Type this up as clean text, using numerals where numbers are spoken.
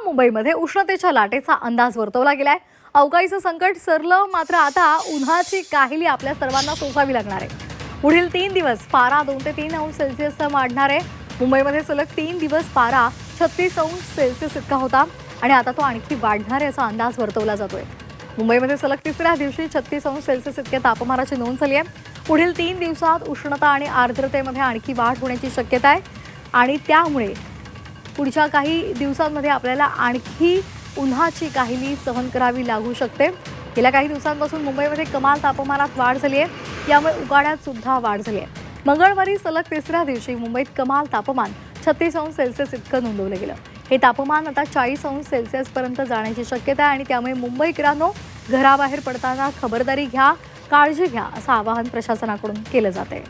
मुंबईमध्ये उष्णतेच्या लाटेचा अंदाज वर्तवला गेलाय। अवकाळीचं संकट सरलं, मात्र आता उन्हाची काहिली आपल्या सर्वांना सोसावी लागणार आहे। पुढील 3 दिवस पारा 2 ते 3 अंश सेल्सिअस वाढणार आहे। मुंबईमध्ये सलग 3 दिवस पारा 36 अंश सेल्सिअस इतका होता आणि आता तो आणखी वाढणार आहे असा अंदाज वर्तवला जातोय। मुंबईमध्ये सलग तिसऱ्या दिवशी 36 अंश सेल्सिअस इतक्या तापमानाची नोंद झाली आहे। पुढील 3 दिवसात उष्णता आणि आर्द्रतेमध्ये आणखी वाढ होण्याची शक्यता आहे आणि त्यामुळे पुढच्या काही दिवसांमध्ये आपल्याला आणखी उन्हाची काहिली सहन करावी लागू शकते। गेल्या काही दिवसांपासून मुंबईमध्ये कमाल तापमानात वाढ झाली आहे, यामुळे उकाड्यात सुद्धा वाढ झाली आहे। मंगळवारी सलग तिसऱ्या दिवशी मुंबईत कमाल तापमान 36 अंश सेल्सिअस इतकं नोंदवलं गेलं। हे तापमान आता 40 अंश सेल्सिअस पर्यंत जाण्याची शक्यता आहे आणि त्यामुळे मुंबईकरांनो, घराबाहेर पडताना खबरदारी घ्या, काळजी घ्या असं आवाहन प्रशासनाकडून केलं जात आहे।